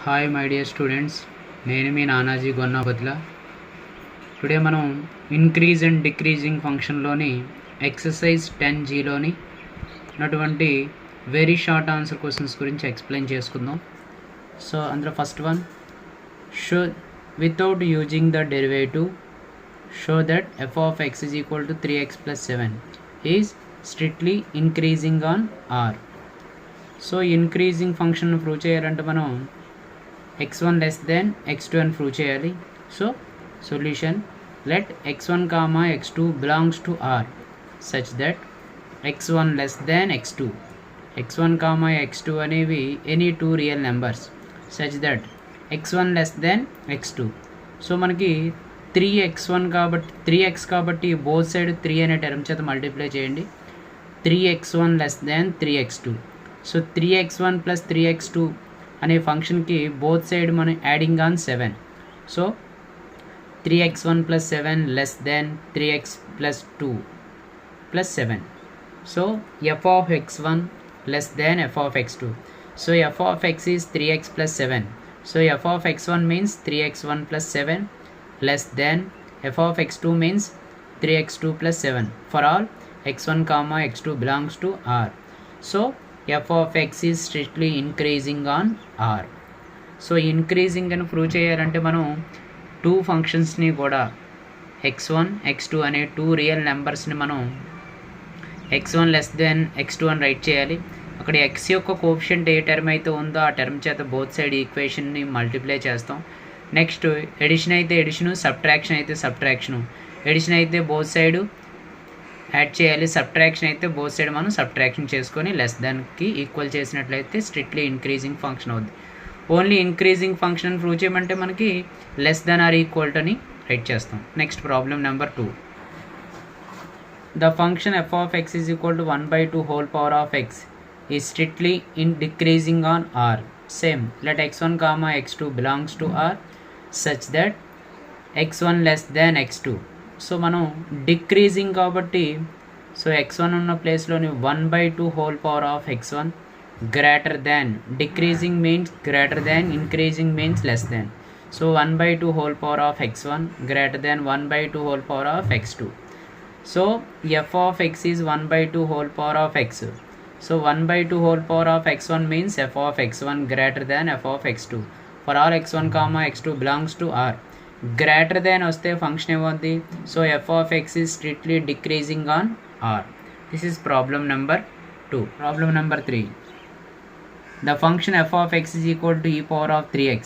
Hi my dear students, నేను మీ Nanaji గొన్నాబద్ల. Today మనం increase and decreasing ఫంక్షన్లోని exercise 10Gలోని ఉన్నటువంటి వెరీ షార్ట్ ఆన్సర్ క్వశ్చన్స్ గురించి explain చేసుకుందాం. సో అందులో first one, show without using the derivative show that f of x is equal to 3x plus 7 is strictly increasing on R. So increasing function prove చేయాలంటే మనం x1 less than x2 అని prove చేయాలి. So solution, let x1 comma x2 belongs to R such that x1 less than x2, x1 comma x2 అనేవి any two real numbers such that x1 less than x2. So మనకి 3x1 కాబట్టి 3x కాబట్టి both side 3 అనే term చేత multiply చేయండి. 3x1 less than 3x2. So 3x1 plus 3x2 అనే ఫంక్షన్కి both side మనం adding on 7. So 3x1 plus 7 less than 3x plus 2 plus 7. So f of x1 less than f of x2. So f of x is 3x plus 7. So f of x1 means 3x1 plus 7 less than f of x2 means 3x2 plus 7 for all x1 comma x2 belongs to R. So f of x is strictly increasing on R. So increasing అని prove చేయాలంటే మనం two ఫంక్షన్స్ని కూడా x1 x2 అనే two real నెంబర్స్ని మనం x1 less than x2 అని right చేయాలి. అక్కడ x యొక్క కోఎఫిషియంట్ ఏ టర్మ్ అయితే ఉందో ఆ టర్మ్ చేత బోత్ సైడ్ ఈక్వేషన్ని మల్టిప్లై చేస్తాం. నెక్స్ట్ ఎడిషన్ అయితే ఎడిషను, సబ్ట్రాక్షన్ అయితే సబ్ట్రాక్షను. ఎడిషన్ అయితే బోత్ సైడ్ యాడ్ చేయాలి, సబ్ట్రాక్షన్ అయితే బోత్ సైడ్ మనం సబ్ట్రాక్షన్ చేసుకొని లెస్ దాన్కి ఈక్వల్ చేసినట్లయితే స్ట్రిక్ట్లీ ఇంక్రీజింగ్ ఫంక్షన్ అవుద్ది. ఓన్లీ ఇంక్రీజింగ్ ఫంక్షన్ ప్రూవ్ చేయమంటే మనకి less than or equal to అని రైట్ చేస్తాం. Next problem number 2. The function f of x is equal to 1/2 whole power of x is strictly in decreasing on R. Same, let x1 comma x2 belongs to R such that x1 less than x2. So మనం decreasing కాబట్టి so x1 ఉన్న ప్లేస్లోని 1/2 whole power of x1 greater than, decreasing means greater than, increasing means less than. So 1/2 whole power of x1 greater than 1/2 whole power of x2. So f of x is 1/2 whole power of x. So 1/2 whole power of x1 means f of x1 greater than f of x2 for all x1 comma x2 belongs to R. Greater than వస్తే function ఏమవుద్ది? So f of x is strictly decreasing on R. This is problem number 2. Problem number 3. The function f of x is equal to e power of 3x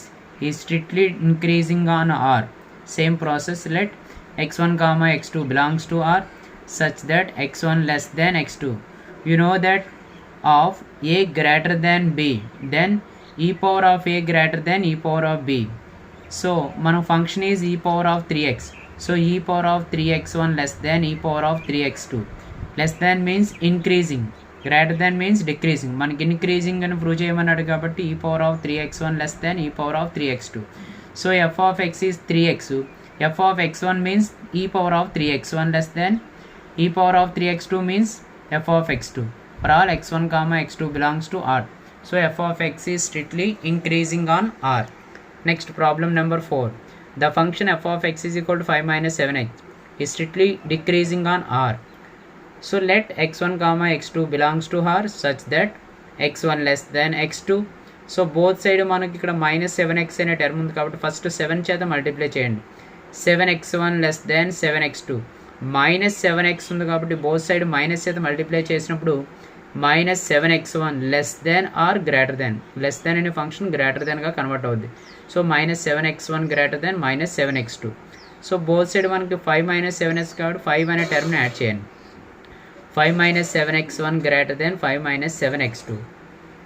is strictly increasing on R. Same process, let x1 comma x2 belongs to R such that x1 less than x2. You know that of a greater than b, then e power of a greater than e power of b. So మన function is e power of 3x. So e power of 3x1 less than e power of 3x2. less than means increasing, greater than means decreasing. మనకి increasing అని prove చేయమన్నాడు కాబట్టి e power of 3x1 less than e power of 3x2. So f of x is 3x. f of x1 means e power of 3x1 less than e power of 3x2 means f of x2 for all x1 comma x2 belongs to R. So f of x is strictly increasing on R. Next problem number 4. The function f of x is equal to 5 minus 7x is strictly decreasing on R. So let x1 comma x2 belongs to R such that x1 less than x2. So both side మనకి ఇక్కడ -7x అనే term ఉంది కాబట్టి first 7 చేత multiply చేయండి. 7x1 less then 7x2. -7x ఉంది కాబట్టి both side minus చేత మల్టిప్లై చేసినప్పుడు -7x1 less than or greater than, less than అనే ఫంక్షన్ గ్రేటర్ దెన్గా కన్వర్ట్ అవుద్ది. So -7x1 greater than -7x2. So both side మనకి 5 - 7x కాబట్టి 5 అనే టర్మ్ని యాడ్ చేయండి. 5 - 7x1 greater then 5 - 7x2.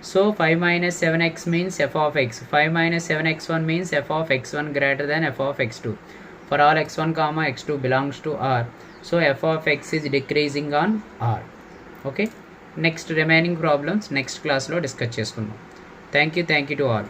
So 5 - 7x means f of x. 5 - 7x1 means f of x1 greater than f of x2 for all x1 comma x2 belongs to R. So f of x is decreasing on R. Okay. Next remaining problems next class lo discuss cheskundaam. Thank you to all.